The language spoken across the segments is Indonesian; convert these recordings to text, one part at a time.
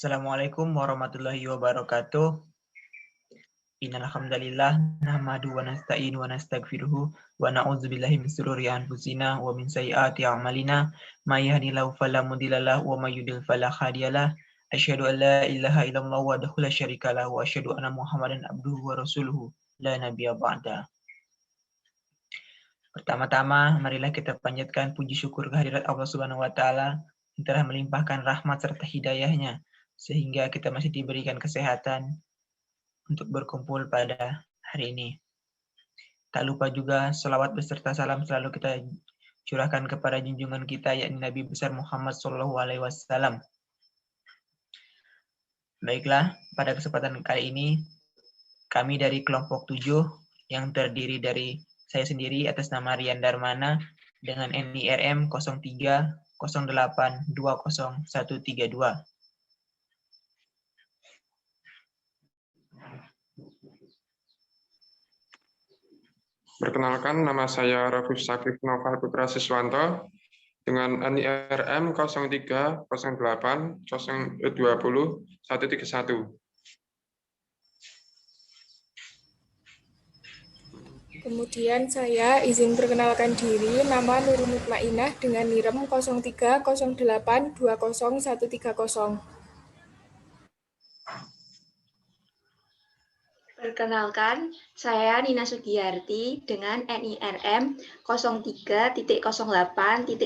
Assalamualaikum warahmatullahi wabarakatuh. Innal hamdalillah nahmadu wa nasta'inu wa nastaghfiruhu wa na'udzubillahi min shururi anfusina wa min sayyiati a'malina may yahdihillahu fala mudhillalah wa may yudhlil fala hadiyalah. Asyhadu an la ilaha illallah wahdahu la syarikalah wa asyhadu anna Muhammadan abduhu wa rasuluhu la nabiyya ba'da. Pertama-tama marilah kita panjatkan puji syukur kehadirat Allah Subhanahu wa taala yang telah melimpahkan rahmat serta hidayahnya sehingga kita masih diberikan kesehatan untuk berkumpul pada hari ini. Tak lupa juga salawat beserta salam selalu kita curahkan kepada junjungan kita yakni Nabi besar Muhammad SAW. Baiklah, pada kesempatan kali ini kami dari kelompok 7 yang terdiri dari saya sendiri atas nama Rian Darmana dengan NIRM 0308200132. Perkenalkan, nama saya Rafif Syakif Noval Putra Siswanto dengan NIRM 0308020131. Kemudian saya izin perkenalkan diri, nama Nurul Mutmainah dengan NIRM 0308200130. Perkenalkan, saya Nina Sugiyarti dengan NIRM 03.08.20.128.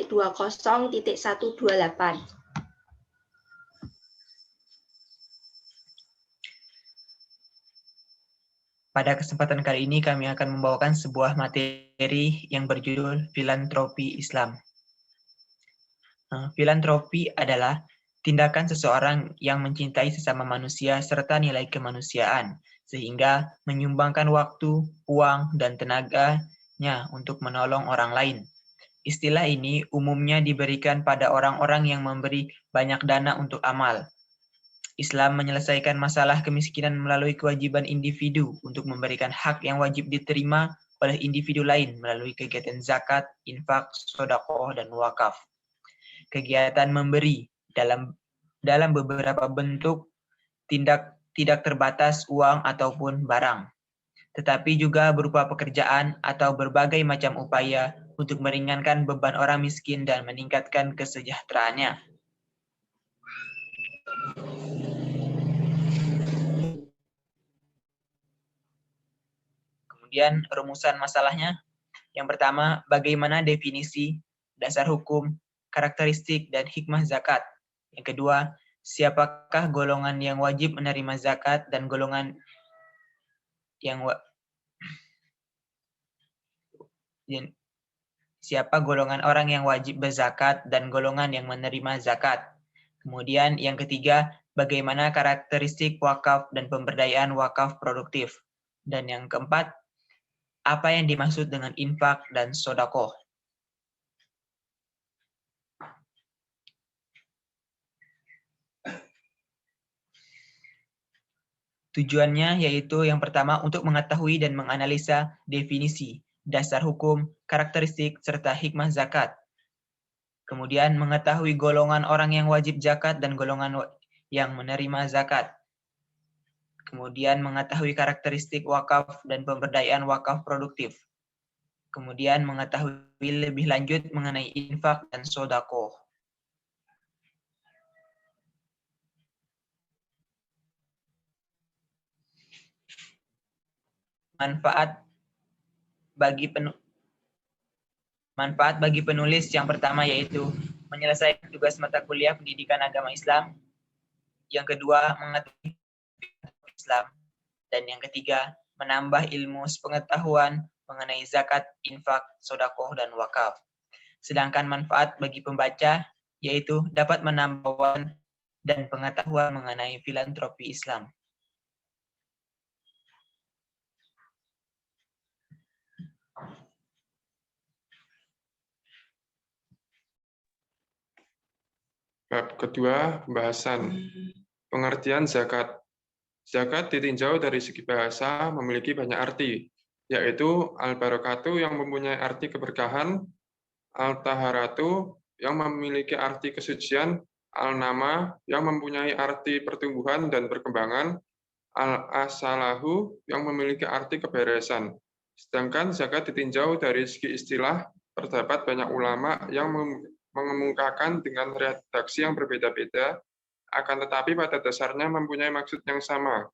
Pada kesempatan kali ini kami akan membawakan sebuah materi yang berjudul Filantropi Islam. Filantropi adalah tindakan seseorang yang mencintai sesama manusia serta nilai kemanusiaan, sehingga menyumbangkan waktu, uang, dan tenaganya untuk menolong orang lain. Istilah ini umumnya diberikan pada orang-orang yang memberi banyak dana untuk amal. Islam menyelesaikan masalah kemiskinan melalui kewajiban individu untuk memberikan hak yang wajib diterima oleh individu lain melalui kegiatan zakat, infak, sedekah, dan wakaf. Kegiatan memberi dalam beberapa bentuk tidak terbatas uang ataupun barang, tetapi juga berupa pekerjaan atau berbagai macam upaya untuk meringankan beban orang miskin dan meningkatkan kesejahteraannya. Kemudian rumusan masalahnya. Yang pertama, bagaimana definisi, dasar hukum, karakteristik, dan hikmah zakat. Yang kedua, siapakah golongan yang wajib menerima zakat dan golongan siapa golongan orang yang wajib berzakat dan golongan yang menerima zakat. Kemudian yang ketiga, bagaimana karakteristik wakaf dan pemberdayaan wakaf produktif. Dan yang keempat, apa yang dimaksud dengan infak dan sedekah. Tujuannya yaitu yang pertama untuk mengetahui dan menganalisa definisi, dasar hukum, karakteristik, serta hikmah zakat. Kemudian mengetahui golongan orang yang wajib zakat dan golongan yang menerima zakat. Kemudian mengetahui karakteristik wakaf dan pemberdayaan wakaf produktif. Kemudian mengetahui lebih lanjut mengenai infak dan sedekah. Manfaat bagi penulis yang pertama yaitu menyelesaikan tugas mata kuliah pendidikan agama Islam. Yang kedua, mengetahui Islam. Dan yang ketiga, menambah ilmu pengetahuan mengenai zakat, infak, sedekah, dan wakaf. Sedangkan manfaat bagi pembaca yaitu dapat menambah wawasan dan pengetahuan mengenai filantropi Islam. Bab kedua, pembahasan. Pengertian zakat. Zakat ditinjau dari segi bahasa memiliki banyak arti, yaitu al-barakatu yang mempunyai arti keberkahan, al-taharatu yang memiliki arti kesucian, al-nama yang mempunyai arti pertumbuhan dan perkembangan, al-asalahu yang memiliki arti keberesan. Sedangkan zakat ditinjau dari segi istilah, terdapat banyak ulama yang mengemukakan dengan redaksi yang berbeda-beda, akan tetapi pada dasarnya mempunyai maksud yang sama,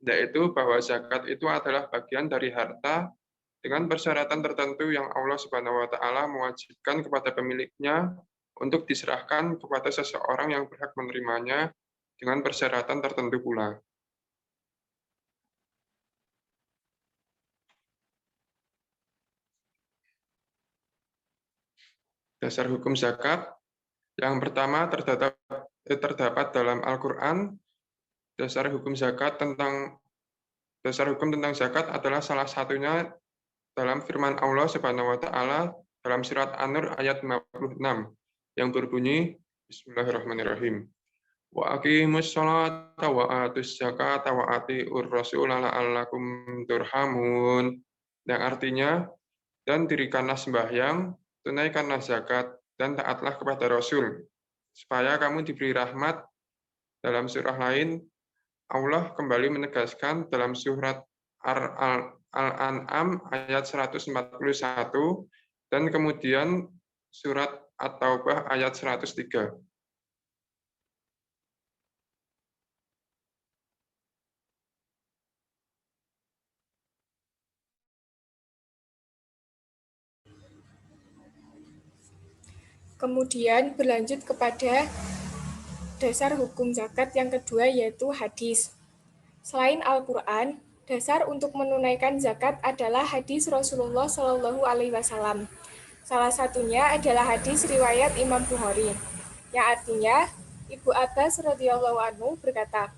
yaitu bahwa zakat itu adalah bagian dari harta dengan persyaratan tertentu yang Allah Subhanahu wa taala mewajibkan kepada pemiliknya untuk diserahkan kepada seseorang yang berhak menerimanya dengan persyaratan tertentu pula. Dasar hukum zakat yang pertama terdapat dalam Al-Qur'an. Dasar hukum tentang zakat adalah salah satunya dalam firman Allah Subhanahu wa taala dalam surat An-Nur ayat 56 yang berbunyi Bismillahirrahmanirrahim. Wa aqimus sholata wa atuz zakata wa atiur rasul la'allakum turhamun. Yang artinya, dan dirikanlah sembahyang, tunaikanlah zakat, dan taatlah kepada Rasul, supaya kamu diberi rahmat. Dalam surah lain, Allah kembali menegaskan dalam surat Al-An'am ayat 141, dan kemudian surat At-Taubah ayat 103. Kemudian berlanjut kepada dasar hukum zakat yang kedua, yaitu hadis. Selain Al-Quran, dasar untuk menunaikan zakat adalah hadis Rasulullah Shallallahu Alaihi Wasallam. Salah satunya adalah hadis riwayat Imam Bukhari, yang artinya Ibu Abbas radhiyallahu anhu berkata,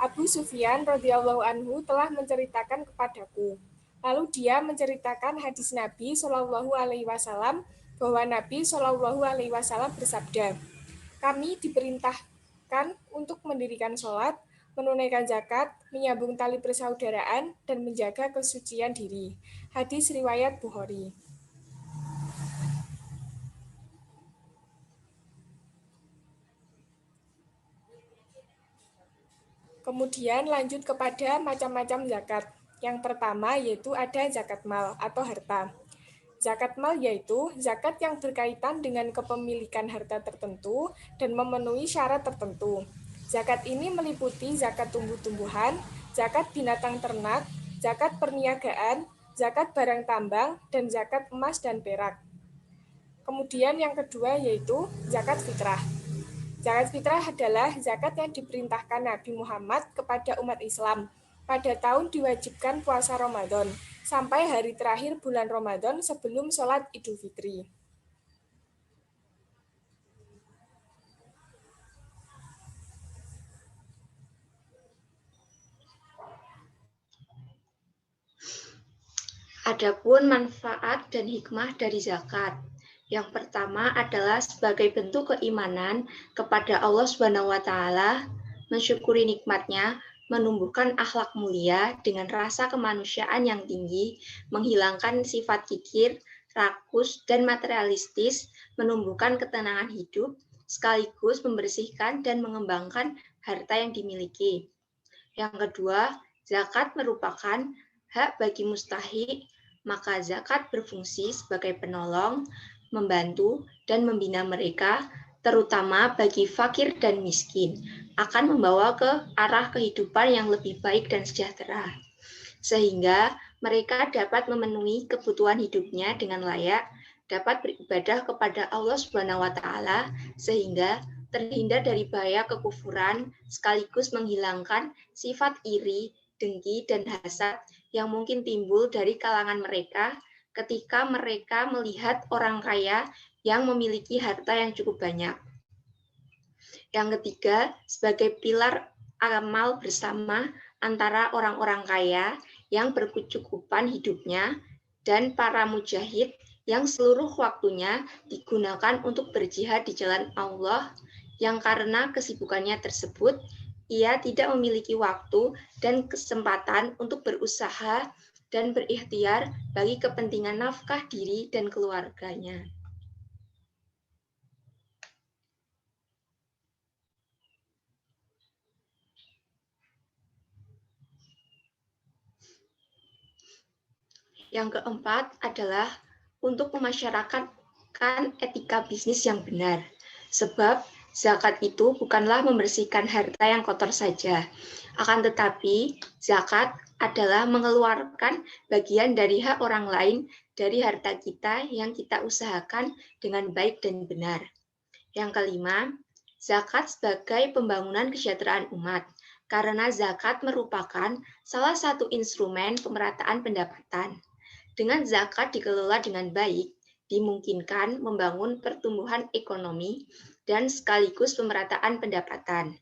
Abu Sufyan radhiyallahu anhu telah menceritakan kepadaku. Lalu dia menceritakan hadis Nabi Shallallahu Alaihi Wasallam bahwa Nabi Shallallahu Alaihi Wasallam bersabda, kami diperintahkan untuk mendirikan sholat, menunaikan zakat, menyambung tali persaudaraan, dan menjaga kesucian diri. Hadis riwayat Bukhari. Kemudian lanjut kepada macam-macam zakat. Yang pertama yaitu ada zakat mal atau harta. Zakat mal yaitu zakat yang berkaitan dengan kepemilikan harta tertentu dan memenuhi syarat tertentu. Zakat ini meliputi zakat tumbuh-tumbuhan, zakat binatang ternak, zakat perniagaan, zakat barang tambang, dan zakat emas dan perak. Kemudian yang kedua yaitu zakat fitrah. Zakat fitrah adalah zakat yang diperintahkan Nabi Muhammad kepada umat Islam pada tahun diwajibkan puasa Ramadan sampai hari terakhir bulan Ramadan sebelum sholat Idul Fitri. Adapun manfaat dan hikmah dari zakat. Yang pertama adalah sebagai bentuk keimanan kepada Allah Subhanahu wa taala, mensyukuri nikmatnya, menumbuhkan akhlak mulia dengan rasa kemanusiaan yang tinggi, menghilangkan sifat kikir, rakus, dan materialistis, menumbuhkan ketenangan hidup, sekaligus membersihkan dan mengembangkan harta yang dimiliki. Yang kedua, zakat merupakan hak bagi mustahik, maka zakat berfungsi sebagai penolong, membantu, dan membina mereka, terutama bagi fakir dan miskin, akan membawa ke arah kehidupan yang lebih baik dan sejahtera, sehingga mereka dapat memenuhi kebutuhan hidupnya dengan layak, dapat beribadah kepada Allah Subhanahu wa taala, sehingga terhindar dari bahaya kekufuran, sekaligus menghilangkan sifat iri, dengki, dan hasad yang mungkin timbul dari kalangan mereka ketika mereka melihat orang kaya yang memiliki harta yang cukup banyak. Yang ketiga, sebagai pilar amal bersama antara orang-orang kaya yang berkecukupan hidupnya dan para mujahid yang seluruh waktunya digunakan untuk berjihad di jalan Allah, yang karena kesibukannya tersebut, ia tidak memiliki waktu dan kesempatan untuk berusaha dan berikhtiar bagi kepentingan nafkah diri dan keluarganya. Yang keempat adalah untuk memasyarakatkan etika bisnis yang benar. Sebab zakat itu bukanlah membersihkan harta yang kotor saja. Akan tetapi, zakat adalah mengeluarkan bagian dari hak orang lain dari harta kita yang kita usahakan dengan baik dan benar. Yang kelima, zakat sebagai pembangunan kesejahteraan umat. Karena zakat merupakan salah satu instrumen pemerataan pendapatan. Dengan zakat dikelola dengan baik, dimungkinkan membangun pertumbuhan ekonomi dan sekaligus pemerataan pendapatan.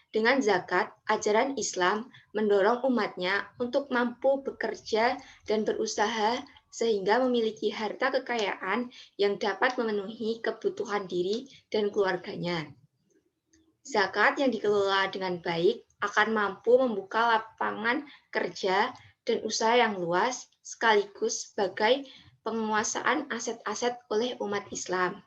Dengan zakat, ajaran Islam mendorong umatnya untuk mampu bekerja dan berusaha sehingga memiliki harta kekayaan yang dapat memenuhi kebutuhan diri dan keluarganya. Zakat yang dikelola dengan baik akan mampu membuka lapangan kerja dan usaha yang luas sekaligus sebagai penguasaan aset-aset oleh umat Islam.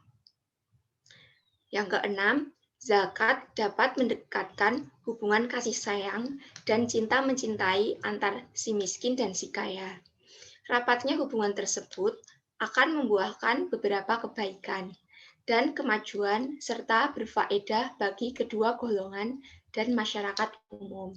Yang keenam, zakat dapat mendekatkan hubungan kasih sayang dan cinta mencintai antar si miskin dan si kaya. Rapatnya hubungan tersebut akan membuahkan beberapa kebaikan dan kemajuan serta berfaedah bagi kedua golongan dan masyarakat umum.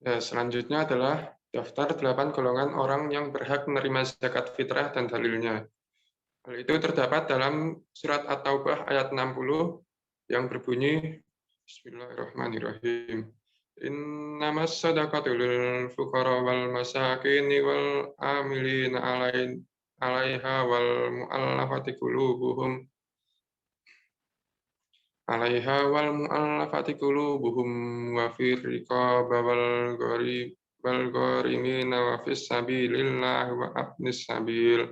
Ya, selanjutnya adalah daftar 8 golongan orang yang berhak menerima zakat fitrah dan dalilnya. Hal itu terdapat dalam surat At-Taubah ayat 60 yang berbunyi Bismillahirrahmanirrahim. Innamas shadaqatu lil fuqara wal masakin wal amilina alaiha wal mu'allafati qulubuhum wa fir riqaba wal gharimina wa fis sabilillah wa abnis sabil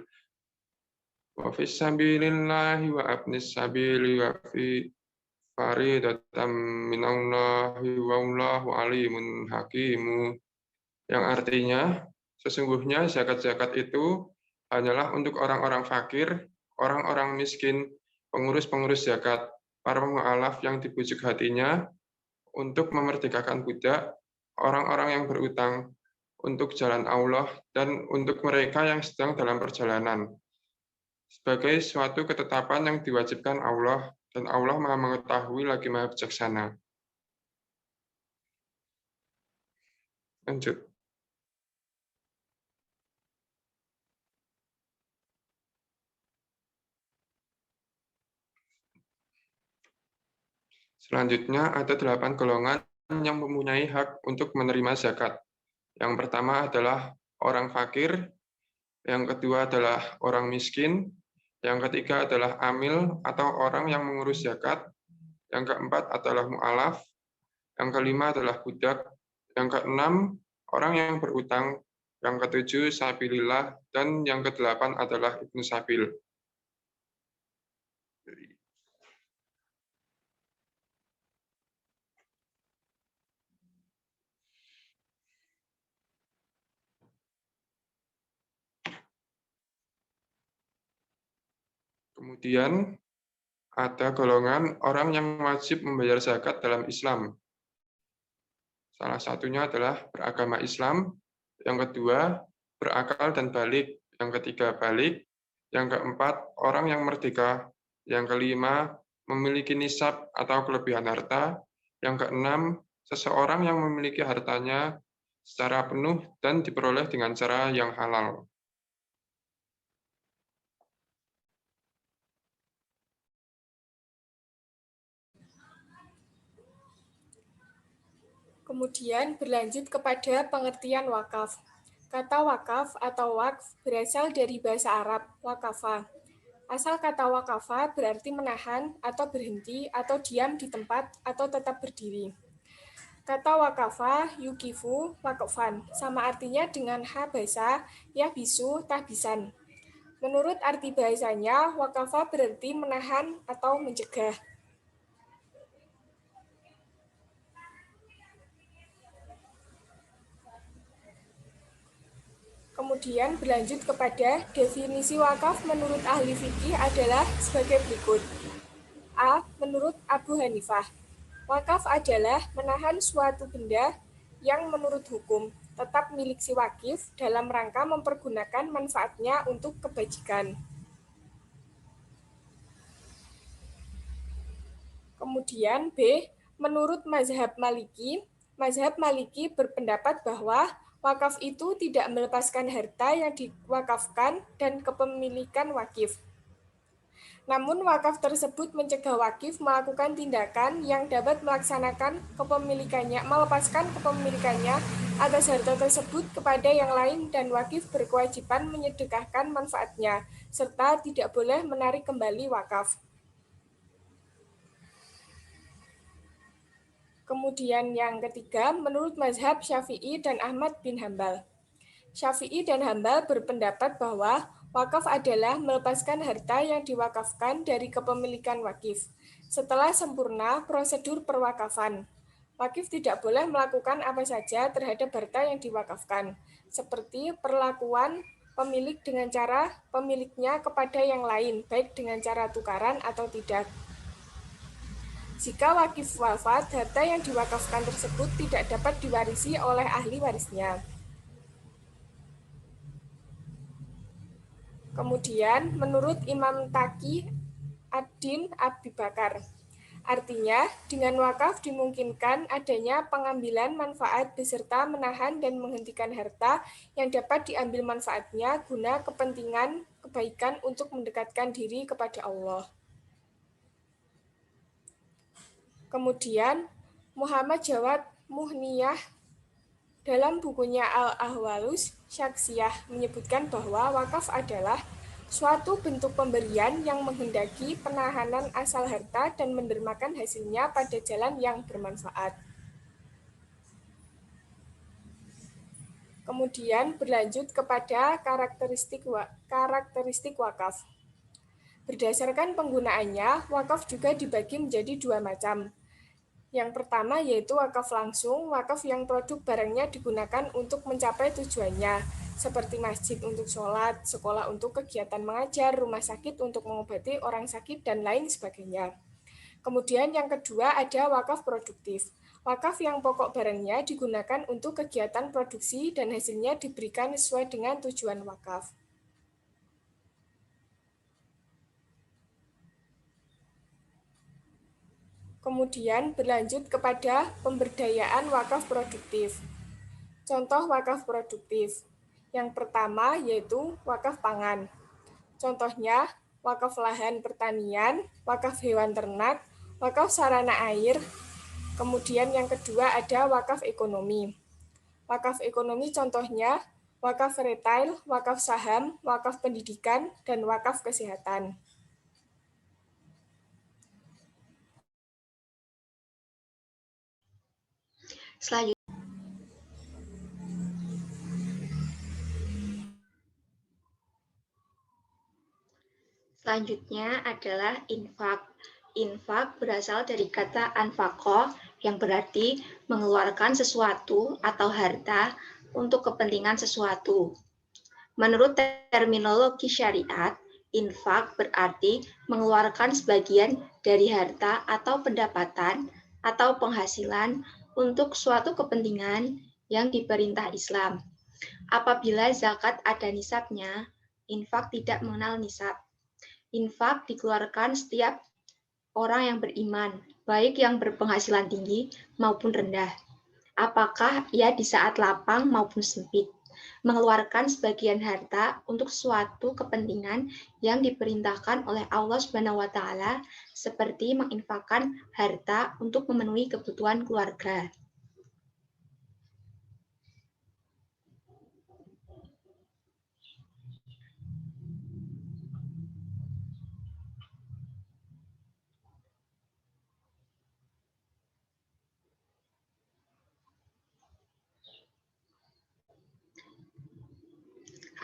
wa fis sabilillahi wa abnis sabili wa fi faridatan minallahi wallahu alimun hakimu, yang artinya sesungguhnya zakat-zakat itu hanyalah untuk orang-orang fakir, orang-orang miskin, pengurus-pengurus zakat, para mu'alaf yang dibujuk hatinya, untuk memerdekakan budak, orang-orang yang berutang, untuk jalan Allah, dan untuk mereka yang sedang dalam perjalanan, sebagai suatu ketetapan yang diwajibkan Allah, dan Allah Maha mengetahui lagi Maha bijaksana. Lanjut. Selanjutnya ada 8 golongan yang mempunyai hak untuk menerima zakat. Yang pertama adalah orang fakir, yang kedua adalah orang miskin, yang ketiga adalah amil atau orang yang mengurus zakat, yang keempat adalah mu'alaf, yang kelima adalah budak, yang keenam orang yang berutang, yang ketujuh sabilillah, dan yang kedelapan adalah ibnu sabil. Kemudian ada golongan orang yang wajib membayar zakat dalam Islam. Salah satunya adalah beragama Islam, yang kedua berakal dan balik, yang ketiga balik, yang keempat orang yang merdeka, yang kelima memiliki nisab atau kelebihan harta, yang keenam seseorang yang memiliki hartanya secara penuh dan diperoleh dengan cara yang halal. Kemudian berlanjut kepada pengertian wakaf. Kata wakaf atau waqf berasal dari bahasa Arab, waqafa. Asal kata waqafa berarti menahan atau berhenti atau diam di tempat atau tetap berdiri. Kata waqafa, yukifu, waqfan, sama artinya dengan habasa, yahbisu, tahbisan. Menurut arti bahasanya, waqafa berarti menahan atau mencegah. Kemudian berlanjut kepada definisi wakaf menurut ahli fikih adalah sebagai berikut. menurut Abu Hanifah. Wakaf adalah menahan suatu benda yang menurut hukum tetap milik si wakif dalam rangka mempergunakan manfaatnya untuk kebajikan. Kemudian B, menurut mazhab Maliki berpendapat bahwa wakaf itu tidak melepaskan harta yang diwakafkan dan kepemilikan wakif. Namun wakaf tersebut mencegah wakif melakukan tindakan yang dapat melepaskan kepemilikannya atas harta tersebut kepada yang lain dan wakif berkewajiban menyedekahkan manfaatnya, serta tidak boleh menarik kembali wakaf. Kemudian yang ketiga, menurut mazhab Syafi'i dan Ahmad bin Hambal. Syafi'i dan Hambal berpendapat bahwa wakaf adalah melepaskan harta yang diwakafkan dari kepemilikan wakif. Setelah sempurna prosedur perwakafan, wakif tidak boleh melakukan apa saja terhadap harta yang diwakafkan, seperti perlakuan pemilik dengan cara pemiliknya kepada yang lain, baik dengan cara tukaran atau tidak. Jika wakif wafat, harta yang diwakafkan tersebut tidak dapat diwarisi oleh ahli warisnya. Kemudian, menurut Imam Taqi ad-Din Abi Bakar, artinya dengan wakaf dimungkinkan adanya pengambilan manfaat beserta menahan dan menghentikan harta yang dapat diambil manfaatnya guna kepentingan kebaikan untuk mendekatkan diri kepada Allah. Kemudian, Muhammad Jawad Muhniyah dalam bukunya Al-Ahwalus Syakhsiyah menyebutkan bahwa wakaf adalah suatu bentuk pemberian yang menghendaki penahanan asal harta dan mendermakan hasilnya pada jalan yang bermanfaat. Kemudian berlanjut kepada karakteristik wakaf. Berdasarkan penggunaannya, wakaf juga dibagi menjadi dua macam. Yang pertama yaitu wakaf langsung, wakaf yang produk barangnya digunakan untuk mencapai tujuannya, seperti masjid untuk sholat, sekolah untuk kegiatan mengajar, rumah sakit untuk mengobati orang sakit, dan lain sebagainya. Kemudian yang kedua ada wakaf produktif. Wakaf yang pokok barangnya digunakan untuk kegiatan produksi dan hasilnya diberikan sesuai dengan tujuan wakaf. Kemudian berlanjut kepada pemberdayaan wakaf produktif. Contoh wakaf produktif. Yang pertama yaitu wakaf pangan. Contohnya wakaf lahan pertanian, wakaf hewan ternak, wakaf sarana air. Kemudian yang kedua ada wakaf ekonomi. Wakaf ekonomi contohnya wakaf retail, wakaf saham, wakaf pendidikan, dan wakaf kesehatan. Selanjutnya adalah infak. Infak berasal dari kata anfaqah yang berarti mengeluarkan sesuatu atau harta untuk kepentingan sesuatu. Menurut terminologi syariat, infak berarti mengeluarkan sebagian dari harta atau pendapatan atau penghasilan untuk suatu kepentingan yang diperintah Islam. Apabila zakat ada nisabnya, infak tidak mengenal nisab. Infak dikeluarkan setiap orang yang beriman, baik yang berpenghasilan tinggi maupun rendah. Apakah ia di saat lapang maupun sempit, mengeluarkan sebagian harta untuk suatu kepentingan yang diperintahkan oleh Allah Subhanahu wa taala seperti menginfakkan harta untuk memenuhi kebutuhan keluarga.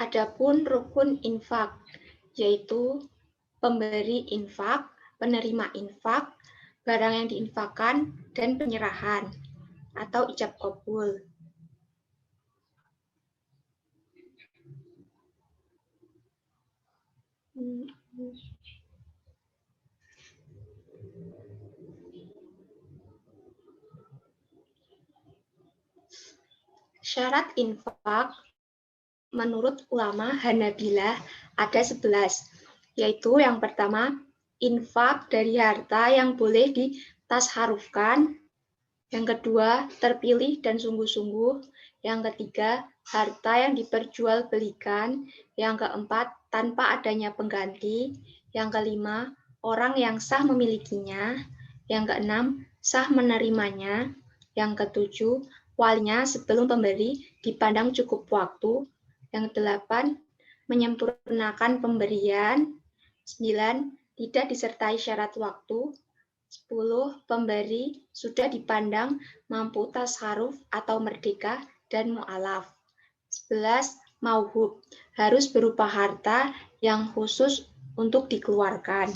Adapun rukun infak, yaitu pemberi infak, penerima infak, barang yang diinfakkan, dan penyerahan atau ijab qabul. Syarat infak menurut ulama Hanabilah ada 11, yaitu yang pertama, infak dari harta yang boleh ditasharufkan. Yang kedua, terpilih dan sungguh-sungguh. Yang ketiga, harta yang diperjualbelikan. Yang keempat, tanpa adanya pengganti. Yang kelima, orang yang sah memilikinya. Yang keenam, sah menerimanya. Yang ketujuh, walinya sebelum pemberi dipandang cukup waktu. Yang delapan, menyempurnakan pemberian. 9, tidak disertai syarat waktu. 10. Pemberi sudah dipandang mampu tasarruf atau merdeka dan mu'alaf. 11. Mauhub, harus berupa harta yang khusus untuk dikeluarkan.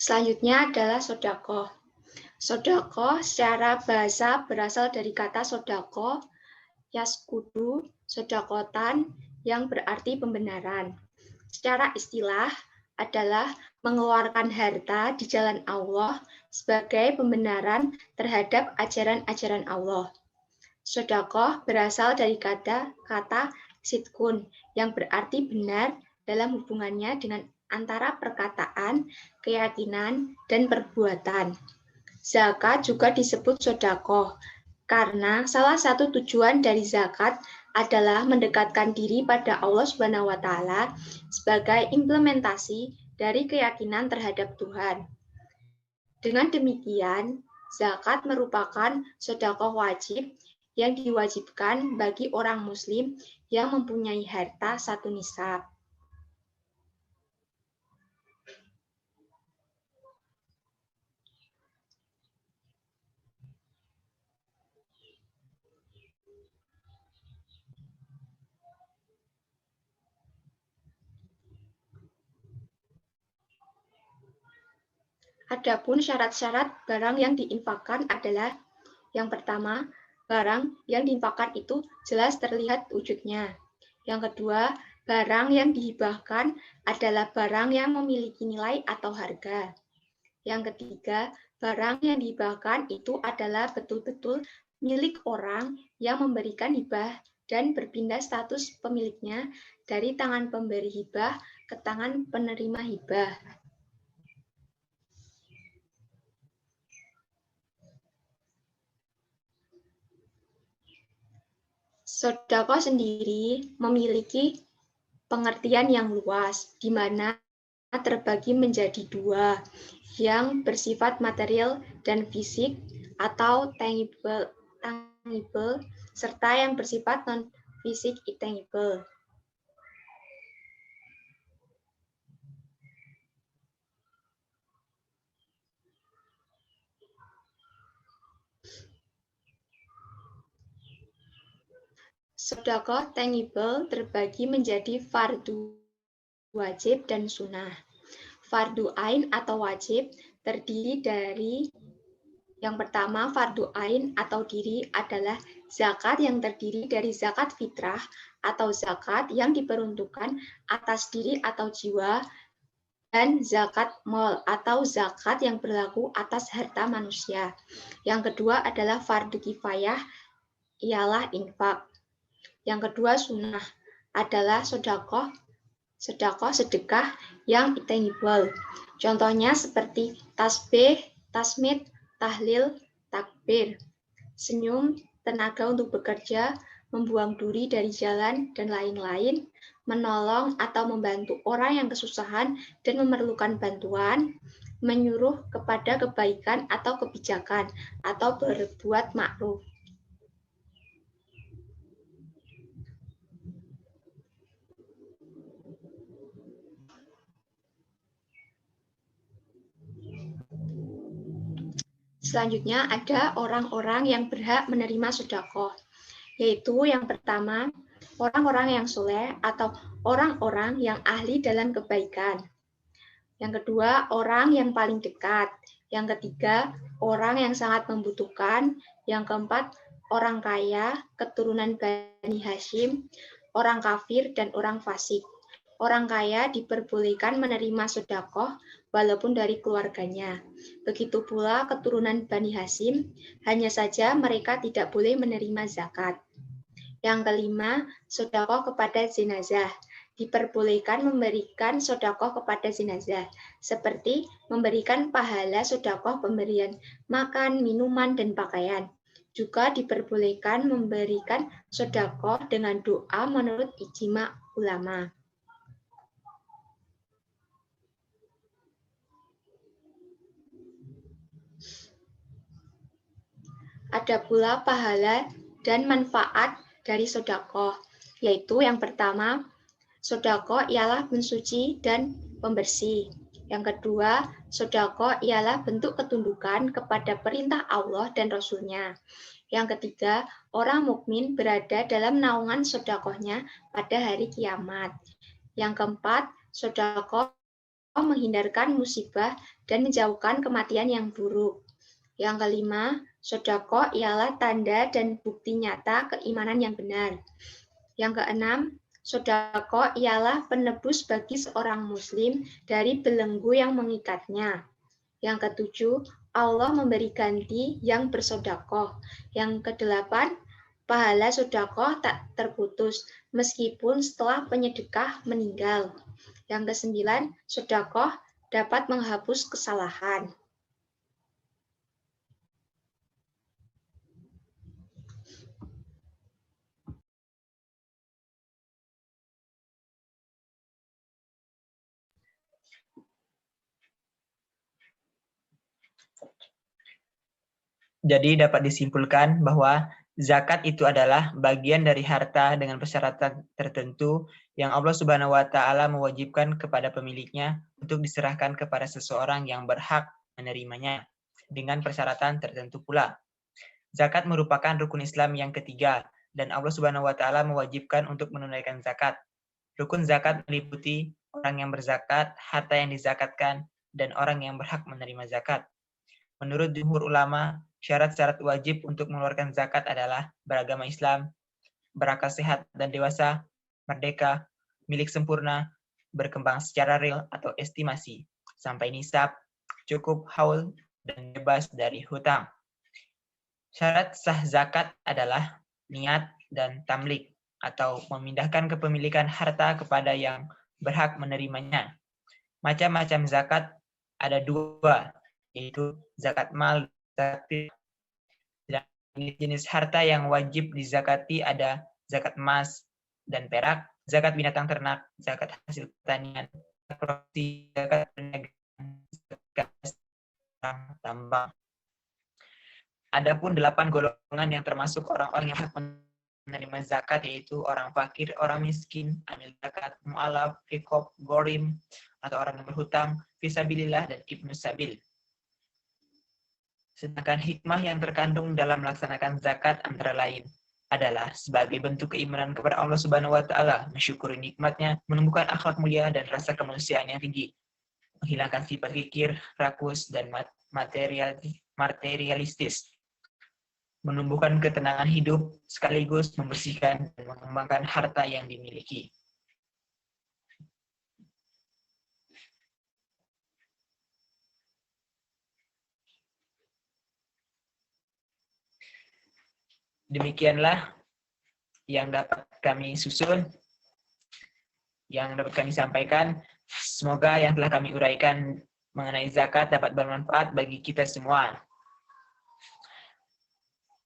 Selanjutnya adalah sodakoh. Sodakoh secara bahasa berasal dari kata sodakoh, yaskudu, sodakotan, yang berarti pembenaran. Secara istilah adalah mengeluarkan harta di jalan Allah sebagai pembenaran terhadap ajaran-ajaran Allah. Sodakoh berasal dari kata sidkun, yang berarti benar dalam hubungannya dengan antara perkataan, keyakinan, dan perbuatan. Zakat juga disebut sodakoh, karena salah satu tujuan dari zakat adalah mendekatkan diri pada Allah SWT sebagai implementasi dari keyakinan terhadap Tuhan. Dengan demikian, zakat merupakan sodakoh wajib yang diwajibkan bagi orang Muslim yang mempunyai harta 1 nisab. Adapun syarat-syarat barang yang diinfakkan adalah yang pertama, barang yang diinfakkan itu jelas terlihat wujudnya. Yang kedua, barang yang dihibahkan adalah barang yang memiliki nilai atau harga. Yang ketiga, barang yang dihibahkan itu adalah betul-betul milik orang yang memberikan hibah dan berpindah status pemiliknya dari tangan pemberi hibah ke tangan penerima hibah. Sodakoh sendiri memiliki pengertian yang luas, di mana terbagi menjadi 2, yang bersifat material dan fisik atau tangible, serta yang bersifat non-fisik intangible. Sodakoh tangible terbagi menjadi fardu wajib dan sunnah. Fardu ain atau wajib terdiri dari yang pertama, fardu ain atau diri adalah zakat yang terdiri dari zakat fitrah atau zakat yang diperuntukkan atas diri atau jiwa, dan zakat mal atau zakat yang berlaku atas harta manusia. Yang kedua adalah fardu kifayah, ialah infak. Yang kedua sunnah adalah sedekah yang intangible. Contohnya seperti tasbih, tasmid, tahlil, takbir, senyum, tenaga untuk bekerja, membuang duri dari jalan, dan lain-lain, menolong atau membantu orang yang kesusahan dan memerlukan bantuan, menyuruh kepada kebaikan atau kebijakan, atau berbuat ma'ruf. Selanjutnya ada orang-orang yang berhak menerima sedekah, yaitu yang pertama, orang-orang yang soleh atau orang-orang yang ahli dalam kebaikan. Yang kedua, orang yang paling dekat. Yang ketiga, orang yang sangat membutuhkan. Yang keempat, orang kaya, keturunan Bani Hashim. orang kafir, dan orang fasik. Orang kaya diperbolehkan menerima sedekah walaupun dari keluarganya. Begitu pula keturunan Bani Hasyim, hanya saja mereka tidak boleh menerima zakat. Yang kelima, sedekah kepada jenazah. Diperbolehkan memberikan sedekah kepada jenazah, seperti memberikan pahala sedekah pemberian makan, minuman, dan pakaian. Juga diperbolehkan memberikan sedekah dengan doa menurut ijma ulama. Ada pula pahala dan manfaat dari sedekah, yaitu yang pertama, sedekah ialah mensuci dan pembersih. Yang kedua, sedekah ialah bentuk ketundukan kepada perintah Allah dan Rasul-Nya. Yang ketiga, orang mukmin berada dalam naungan sedekahnya pada hari kiamat. Yang keempat, sedekah menghindarkan musibah dan menjauhkan kematian yang buruk. Yang kelima, sedekah ialah tanda dan bukti nyata keimanan yang benar. Yang keenam, sedekah ialah penebus bagi seorang muslim dari belenggu yang mengikatnya. Yang ketujuh, Allah memberi ganti yang bersedekah. Yang kedelapan, pahala sedekah tak terputus meskipun setelah penyedekah meninggal. Yang kesembilan, sedekah dapat menghapus kesalahan. Jadi dapat disimpulkan bahwa zakat itu adalah bagian dari harta dengan persyaratan tertentu yang Allah Subhanahu wa taala mewajibkan kepada pemiliknya untuk diserahkan kepada seseorang yang berhak menerimanya dengan persyaratan tertentu pula. Zakat merupakan rukun Islam yang ketiga dan Allah Subhanahu wa taala mewajibkan untuk menunaikan zakat. Rukun zakat meliputi orang yang berzakat, harta yang dizakatkan, dan orang yang berhak menerima zakat. Menurut jumhur ulama, syarat-syarat wajib untuk mengeluarkan zakat adalah beragama Islam, berakal sehat dan dewasa, merdeka, milik sempurna, berkembang secara real atau estimasi, sampai nisab, cukup haul, dan bebas dari hutang. Syarat sah zakat adalah niat dan tamlik, atau memindahkan kepemilikan harta kepada yang berhak menerimanya. Macam-macam zakat ada dua, yaitu zakat mal, zakat dan jenis harta yang wajib dizakati ada zakat emas dan perak, zakat binatang ternak, zakat hasil pertanian, zakat perniagaan, zakat tambang. Adapun 8 golongan yang termasuk orang-orang yang menerima zakat, yaitu orang fakir, orang miskin, amil zakat, mu'alaf, fikop, gorim, atau orang yang berhutang, fisabilillah, dan ibnu sabil. Sedangkan hikmah yang terkandung dalam melaksanakan zakat antara lain adalah sebagai bentuk keimanan kepada Allah Subhanahu wa taala, mensyukuri nikmatnya, menumbuhkan akhlak mulia dan rasa kemanusiaan yang tinggi, menghilangkan sifat kikir, rakus, dan materialistis, menumbuhkan ketenangan hidup, sekaligus membersihkan dan mengembangkan harta yang dimiliki. Demikianlah yang dapat kami susun, yang dapat kami sampaikan. Semoga yang telah kami uraikan mengenai zakat dapat bermanfaat bagi kita semua.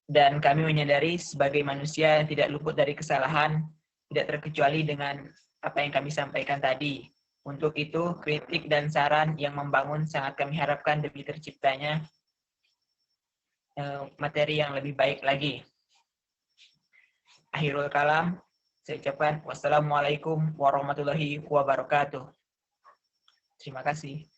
Dan kami menyadari sebagai manusia yang tidak luput dari kesalahan, tidak terkecuali dengan apa yang kami sampaikan tadi. Untuk itu, kritik dan saran yang membangun sangat kami harapkan demi terciptanya materi yang lebih baik lagi. Akhirul kalam, saya ucapkan wassalamualaikum warahmatullahi wabarakatuh. Terima kasih.